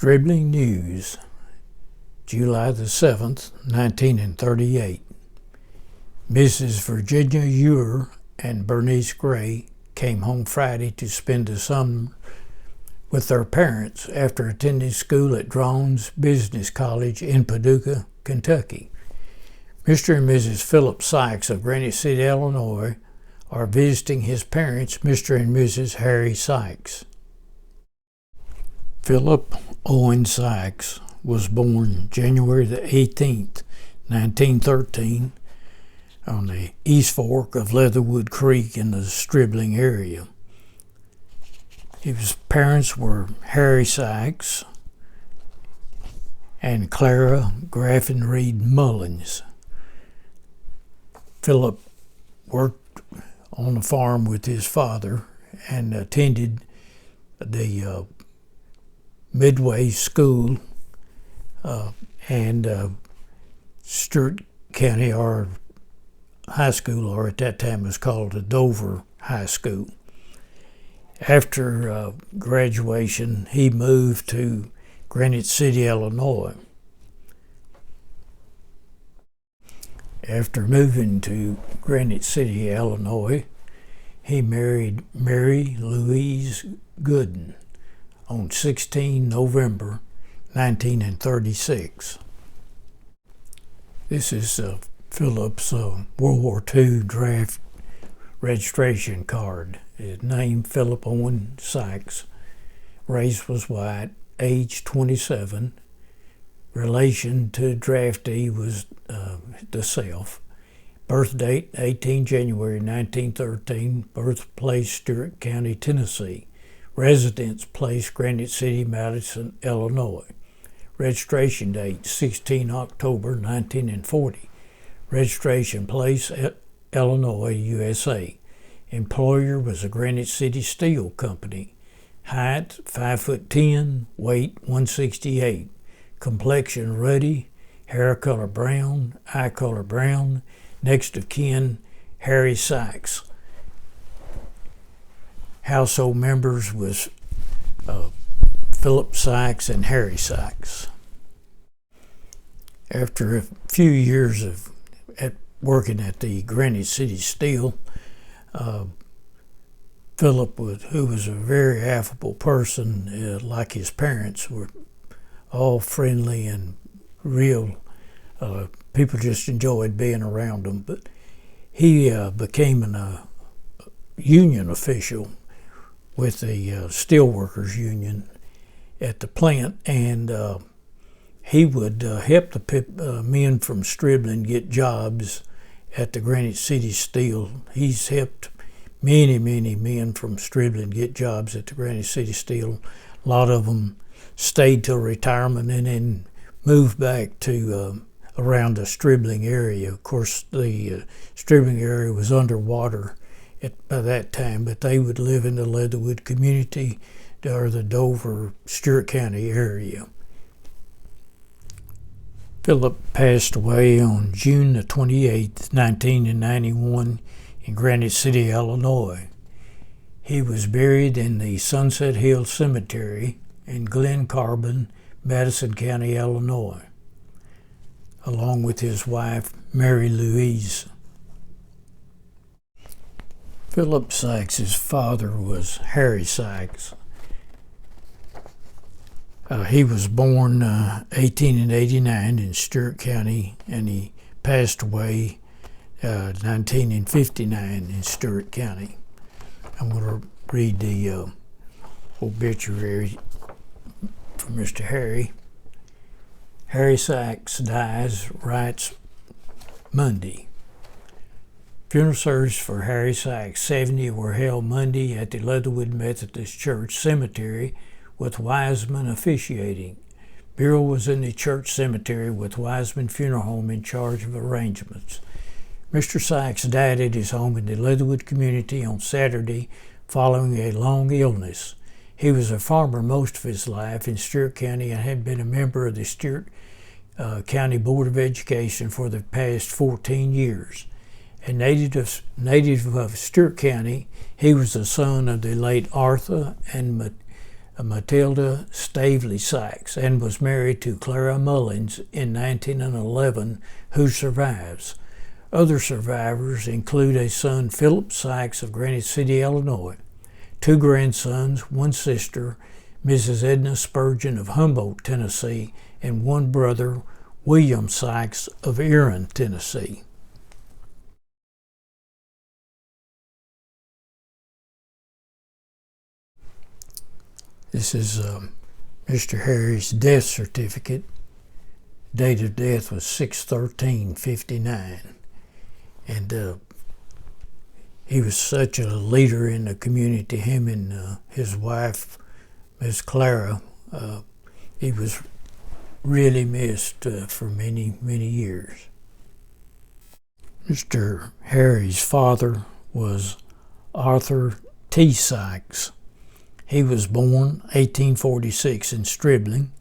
Stribling News, July the 7th, 1938. Mrs. Virginia Ewer and Bernice Gray came home Friday to spend the summer with their parents after attending school at Drones Business College in Paducah, Kentucky. Mr. and Mrs. Philip Sykes of Granite City, Illinois, are visiting his parents, Mr. and Mrs. Harry Sykes. Philip Owen Sykes was born January the 18th, 1913, on the East Fork of Leatherwood Creek in the Stribling area. His parents were Harry Sykes and Clara Graffin Reed Mullins. Philip worked on the farm with his father and attended the Midway School and Stewart County, or high school, or at that time was called the Dover High School. After graduation, he moved to Granite City, Illinois. After moving to Granite City, Illinois, he married Mary Louise Gooden on 16 November 1936. This is Philip's World War II draft registration card. His name, Philip Owen Sykes. Race was white. Age 27. Relation to draftee was the self. Birth date 18 January 1913. Birthplace Stewart County, Tennessee. Residence place Granite City, Madison, Illinois. Registration date 16 October 1940. Registration place Illinois, USA. Employer was a Granite City Steel Company. Height 5'10", weight 168. Complexion ruddy, hair color brown, eye color brown. Next of kin, Harry Sykes. Household members was Philip Sykes and Harry Sykes. After a few years of working at the Granite City Steel, Philip, who was a very affable person, like his parents, were all friendly and real. People just enjoyed being around him. But he became a union official with the Steelworkers Union at the plant, and he would help the men from Stribling get jobs at the Granite City Steel. He's helped many men from Stribling get jobs at the Granite City Steel. A lot of them stayed till retirement and then moved back to around the Stribling area. Of course, the Stribling area was underwater by that time, but they would live in the Leatherwood community or the Dover, Stewart County area. Philip passed away on June the 28th, 1991 in Granite City, Illinois. He was buried in the Sunset Hill Cemetery in Glen Carbon, Madison County, Illinois, along with his wife, Mary Louise. Philip Sykes' father was Harry Sykes. He was born 1889 in Stewart County, and he passed away 1959 in Stewart County. I'm going to read the obituary for Mr. Harry. Harry Sykes dies, writes Monday. Funeral service for Harry Sykes, 70, were held Monday at the Leatherwood Methodist Church Cemetery with Wiseman officiating. Burial was in the church cemetery with Wiseman Funeral Home in charge of arrangements. Mr. Sykes died at his home in the Leatherwood community on Saturday following a long illness. He was a farmer most of his life in Stewart County and had been a member of the Stewart County Board of Education for the past 14 years. A native of Stewart County, he was the son of the late Arthur and Matilda Stavely Sykes, and was married to Clara Mullins in 1911, who survives. Other survivors include a son, Philip Sykes of Granite City, Illinois, two grandsons, one sister, Mrs. Edna Spurgeon of Humboldt, Tennessee, and one brother, William Sykes of Erin, Tennessee. This is Mr. Harry's death certificate. Date of death was 6/13/59. And he was such a leader in the community, him and his wife, Miss Clara. He was really missed for many, many years. Mr. Harry's father was Arthur T. Sykes. He was born 1846 in Stribling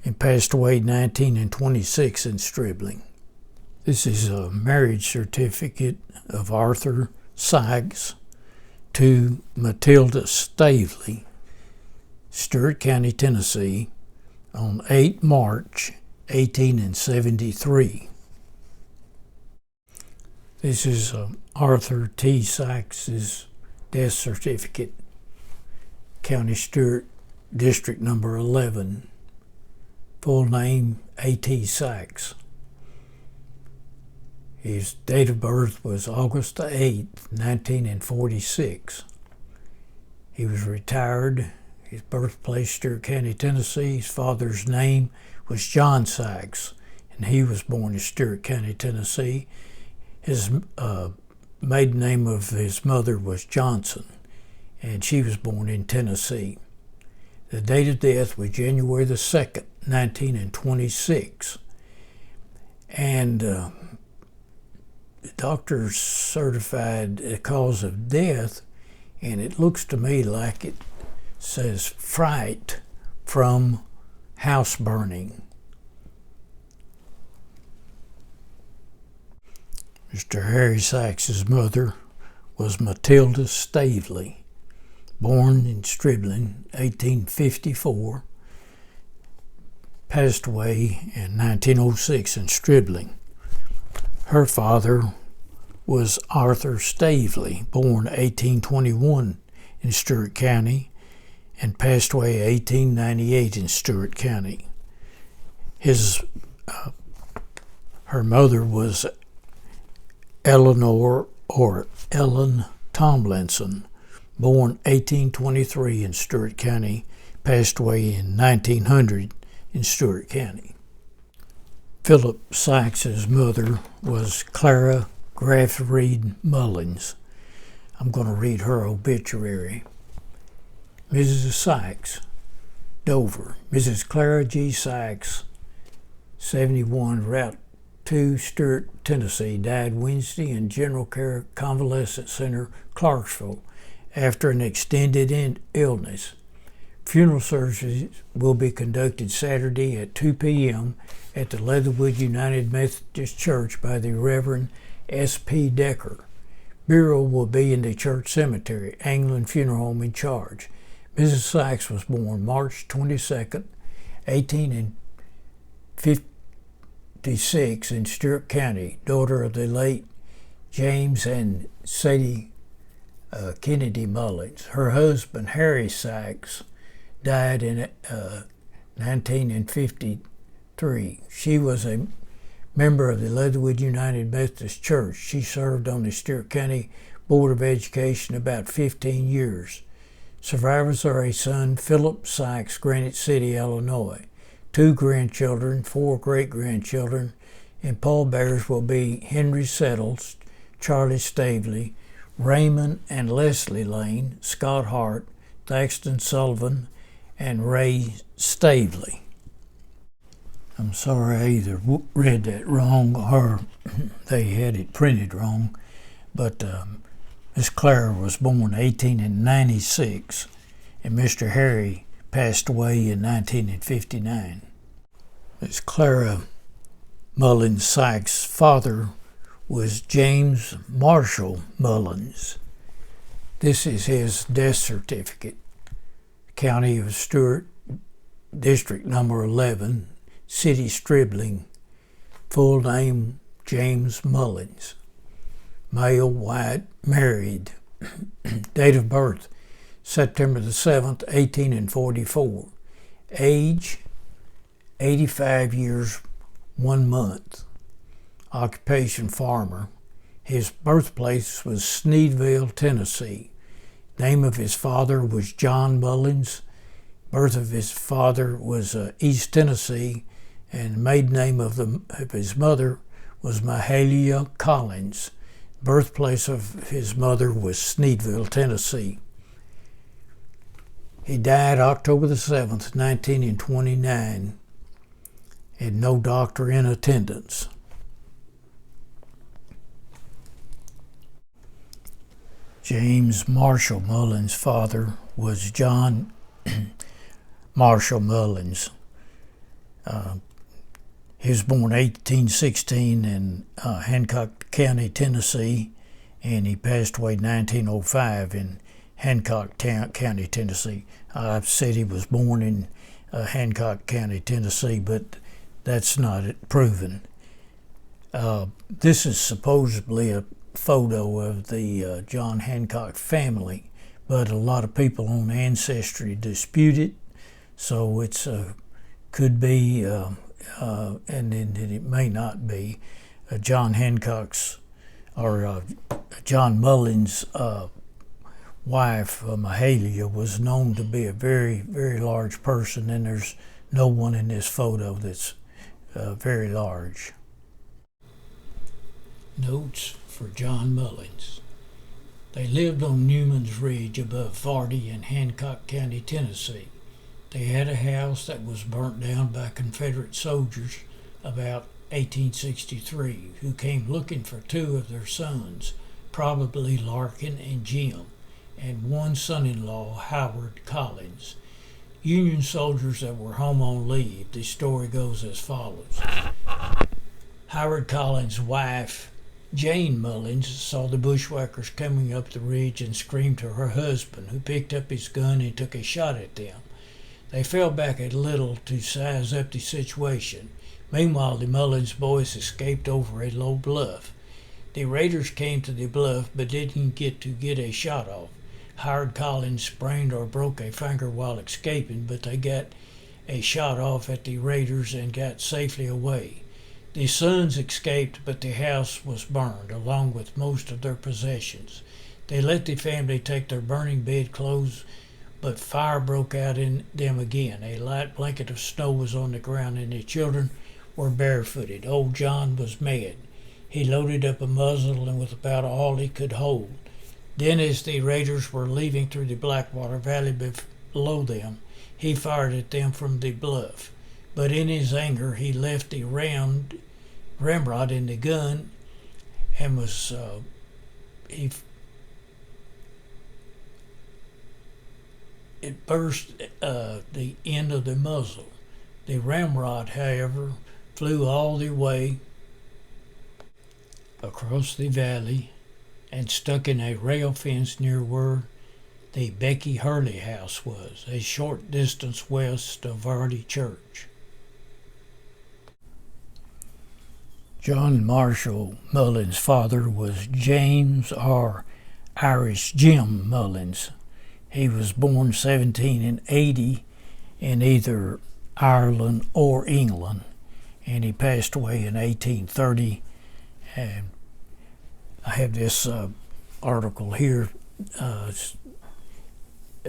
and passed away 1926 in Stribling. This is a marriage certificate of Arthur Sykes to Matilda Stavely, Stewart County, Tennessee, on 8 March 1873. This is Arthur T. Sykes' death certificate, County Stewart, District Number 11. Full name, A.T. Sykes. His date of birth was August 8, 1946. He was retired. His birthplace, Stewart County, Tennessee. His father's name was John Sykes, and he was born in Stewart County, Tennessee. His maiden name of his mother was Johnson, and she was born in Tennessee. The date of death was January the 2nd, 1926. And the doctors certified the cause of death, and it looks to me like it says fright from house burning. Mr. Harry Sykes' mother was Matilda Stavely, born in Stribling, 1854, passed away in 1906 in Stribling. Her father was Arthur Stavely, born 1821 in Stewart County, and passed away 1898 in Stewart County. Her mother was Eleanor or Ellen Tomlinson, born 1823 in Stewart County, passed away in 1900 in Stewart County. Philip Sykes' mother was Clara Graff Reed Mullins. I'm going to read her obituary. Mrs. Sykes, Dover. Mrs. Clara G. Sykes, 71 Route 2, Stewart, Tennessee, died Wednesday in General Care Convalescent Center, Clarksville, after an extended illness. Funeral services will be conducted Saturday at 2 p.m. at the Leatherwood United Methodist Church by the Reverend S.P. Decker. Burial will be in the church cemetery, Anglican Funeral Home in charge. Mrs. Sykes was born March 22nd, 1856 in Stewart County, daughter of the late James and Sadie Kennedy Mullins. Her husband, Harry Sykes, died in 1953. She was a member of the Leatherwood United Methodist Church. She served on the Stewart County Board of Education about 15 years. Survivors are a son, Philip Sykes, Granite City, Illinois, 2 grandchildren, 4 great-grandchildren, and pallbearers will be Henry Settles, Charlie Stavely, Raymond and Leslie Lane, Scott Hart, Thaxton Sullivan, and Ray Stavely. I'm sorry I either read that wrong or they had it printed wrong, but Miss Clara was born 1896, and Mr. Harry passed away in 1959. Miss Clara Mullins Sykes' father was James Marshall Mullins. This is his death certificate, County of Stewart, District number 11, City Stribling. Full name James Mullins. Male, white, married. Date of birth September the 7th, 1844. Age 85 years, 1 month. Occupation farmer. His birthplace was Sneedville, Tennessee. Name of his father was John Mullins. Birth of his father was East Tennessee, and the maiden name of his mother was Mahalia Collins. Birthplace of his mother was Sneedville, Tennessee. He died October the 7th, 1929, and no doctor in attendance. James Marshall Mullins' father was John Marshall Mullins. He was born 1816 in Hancock County, Tennessee, and he passed away 1905 in Hancock County, Tennessee. I said he was born in Hancock County, Tennessee, but that's not proven. This is supposedly a photo of the John Hancock family, but a lot of people on Ancestry dispute it, so it's could be, and then it may not be. John Hancock's or John Mullins' wife, Mahalia, was known to be a very, very large person, and there's no one in this photo that's very large. Notes for John Mullins. They lived on Newman's Ridge above 40 in Hancock County, Tennessee. They had a house that was burnt down by Confederate soldiers about 1863, who came looking for two of their sons, probably Larkin and Jim, and one son-in-law, Howard Collins. Union soldiers that were home on leave. The story goes as follows. Howard Collins' wife, Jane Mullins, saw the bushwhackers coming up the ridge and screamed to her husband, who picked up his gun and took a shot at them. They fell back a little to size up the situation. Meanwhile, the Mullins boys escaped over a low bluff. The raiders came to the bluff but didn't get to get a shot off. Howard Collins sprained or broke a finger while escaping, but they got a shot off at the raiders and got safely away. The sons escaped, but the house was burned, along with most of their possessions. They let the family take their burning bedclothes, but fire broke out in them again. A light blanket of snow was on the ground, and the children were barefooted. Old John was mad. He loaded up a muzzle and with about all he could hold. Then, as the raiders were leaving through the Blackwater Valley below them, he fired at them from the bluff. But in his anger, he left the ramrod in the gun and it burst the end of the muzzle. The ramrod, however, flew all the way across the valley and stuck in a rail fence near where the Becky Hurley house was, a short distance west of Vardy Church. John Marshall Mullins' father was James or Irish Jim Mullins. He was born 1780 in either Ireland or England, and he passed away in 1830. And I have this article here.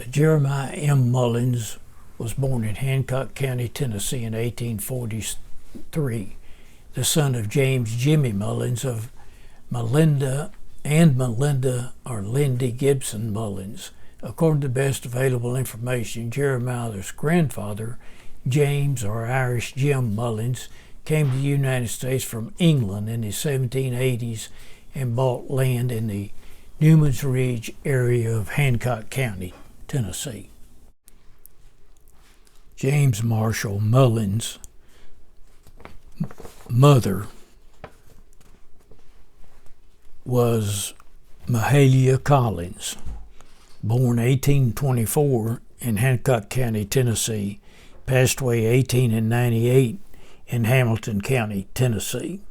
Jeremiah M. Mullins was born in Hancock County, Tennessee in 1843, the son of James Jimmy Mullins of Melinda or Lindy Gibson Mullins. According to the best available information, Jeremiah's grandfather, James or Irish Jim Mullins, came to the United States from England in the 1780s and bought land in the Newman's Ridge area of Hancock County, Tennessee. James Marshall Mullins' mother was Mahalia Collins, born 1824 in Hancock County, Tennessee. Passed away 1898 in Hamilton County, Tennessee.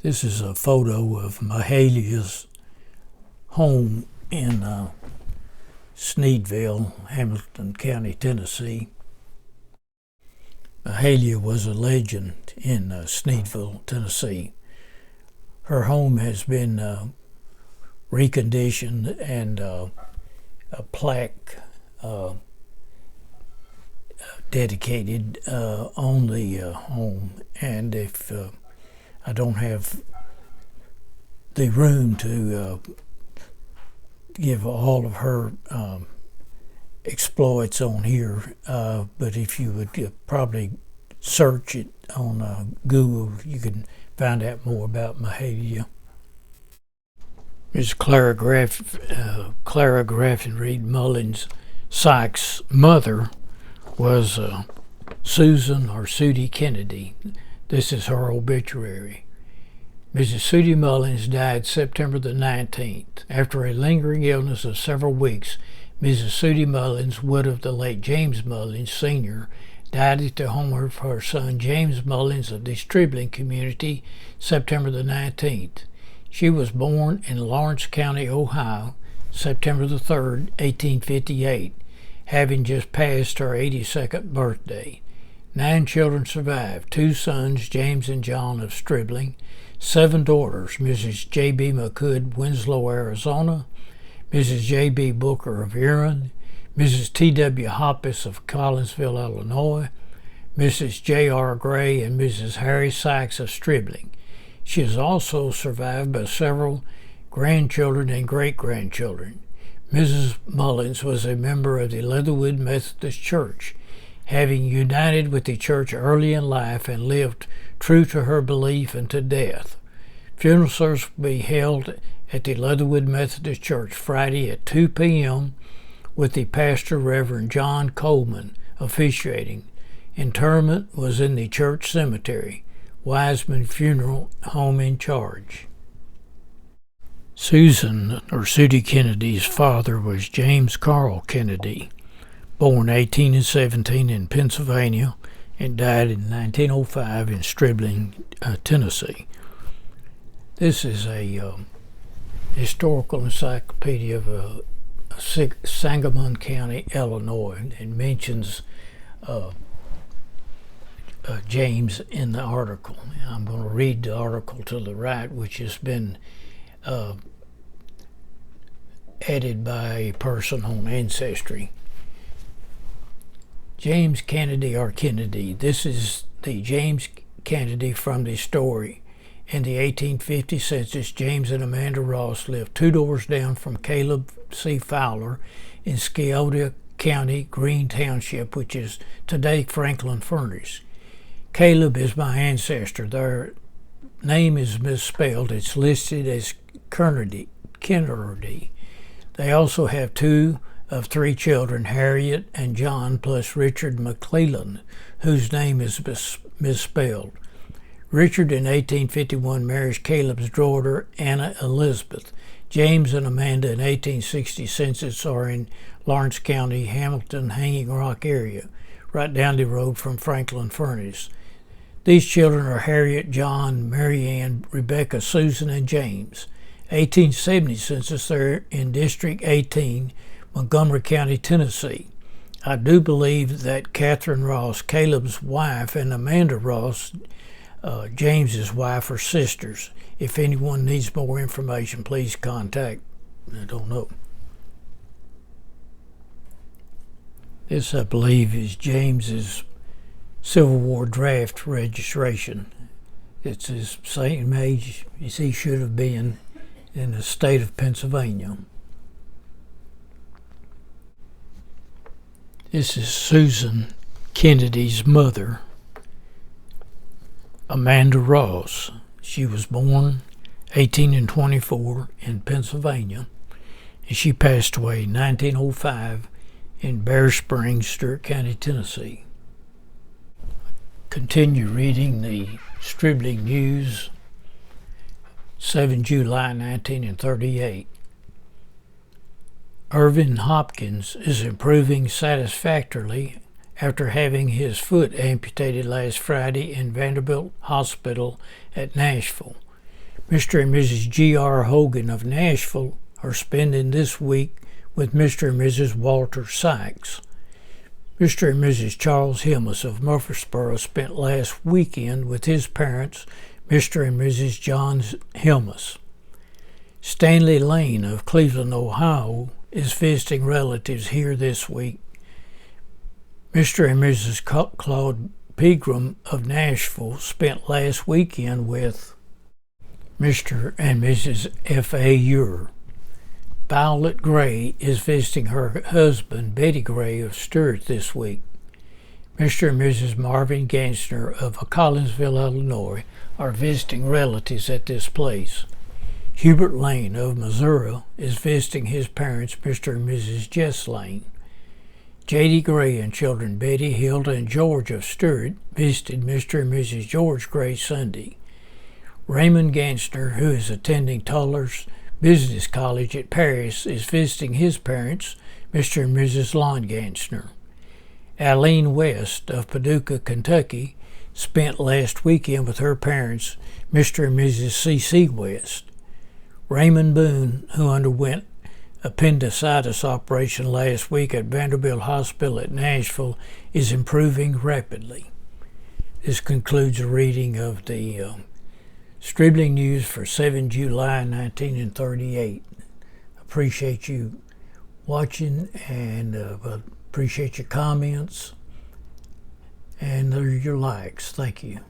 This is a photo of Mahalia's home in Sneedville, Hamilton County, Tennessee. Mahalia was a legend in Sneedville, Tennessee. Her home has been reconditioned and a plaque dedicated on the home. And if I don't have the room to give all of her exploits on here, but if you would probably search it on Google, you can find out more about Mahalia. Ms. Clara Graffin Reed Mullins Sykes' mother was Susan or Sudie Kennedy. This is her obituary. Mrs. Sudie Mullins died September the 19th. After a lingering illness of several weeks, Mrs. Sudie Mullins, widow of the late James Mullins, Sr., died at the home of her son James Mullins of the Stribling community September the 19th. She was born in Lawrence County, Ohio, September the 3rd, 1858, having just passed her 82nd birthday. 9 children survived, 2 sons, James and John of Stribling, 7 daughters, Mrs. J.B. McCood, Winslow, Arizona, Mrs. J.B. Booker of Erin, Mrs. T.W. Hoppus of Collinsville, Illinois, Mrs. J.R. Gray, and Mrs. Harry Sykes of Stribling. She is also survived by several grandchildren and great-grandchildren. Mrs. Mullins was a member of the Leatherwood Methodist Church, having united with the church early in life and lived true to her belief unto death. Funeral service will be held at the Leatherwood Methodist Church Friday at 2 p.m. with the pastor, Reverend John Coleman, officiating. Interment was in the church cemetery. Wiseman Funeral Home in charge. Susan or Sudie Kennedy's father was James Carl Kennedy, born 1817 in Pennsylvania and died in 1905 in Stribling, Tennessee. This is a historical encyclopedia of Sangamon County, Illinois, and mentions James in the article. I'm going to read the article to the right, which has been added by a person on Ancestry. James Kennedy or Kennedy. This is the James Kennedy from the story. In the 1850 census, James and Amanda Ross lived 2 doors down from Caleb C. Fowler in Scioto County, Green Township, which is today Franklin Furnace. Caleb is my ancestor. Their name is misspelled. It's listed as Kennerdy. They also have 2 of 3 children, Harriet and John, plus Richard McClellan, whose name is misspelled. Richard in 1851 marries Caleb's daughter, Anna Elizabeth. James and Amanda in 1860 census are in Lawrence County, Hamilton, Hanging Rock area, right down the road from Franklin Furnace. These children are Harriet, John, Mary Ann, Rebecca, Susan, and James. 1870 census, they're in District 18, Montgomery County, Tennessee. I do believe that Catherine Ross, Caleb's wife, and Amanda Ross, James's wife, are sisters. If anyone needs more information, please contact. I don't know. This, I believe, is James's Civil War draft registration. It's his same age as he should have been in the state of Pennsylvania. This is Susan Kennedy's mother, Amanda Ross. She was born 1824 in Pennsylvania, and she passed away in 1905 in Bear Springs, Stewart County, Tennessee. Continue reading the Stribling News, 7 July 1938. Irvin Hopkins is improving satisfactorily after having his foot amputated last Friday in Vanderbilt Hospital at Nashville. Mr. and Mrs. G.R. Hogan of Nashville are spending this week with Mr. and Mrs. Walter Sykes. Mr. and Mrs. Charles Hilmas of Murfreesboro spent last weekend with his parents, Mr. and Mrs. John Hilmas. Stanley Lane of Cleveland, Ohio, is visiting relatives here this week. Mr. and Mrs. Claude Pegram of Nashville spent last weekend with Mr. and Mrs. F.A. Ure. Violet Gray is visiting her husband, Betty Gray of Stewart, this week. Mr. and Mrs. Marvin Gansner of Collinsville, Illinois, are visiting relatives at this place. Hubert Lane of Missouri is visiting his parents, Mr. and Mrs. Jess Lane. J.D. Gray and children Betty, Hilda, and George of Stewart visited Mr. and Mrs. George Gray Sunday. Raymond Gansner, who is attending Tuller's Business College at Paris, is visiting his parents, Mr. and Mrs. Lon Gansner. Aline West of Paducah, Kentucky, spent last weekend with her parents, Mr. and Mrs. C.C. West. Raymond Boone, who underwent appendicitis operation last week at Vanderbilt Hospital at Nashville, is improving rapidly. This concludes the reading of the Stribling News for 7 July 1938. Appreciate you watching and appreciate your comments and your likes. Thank you.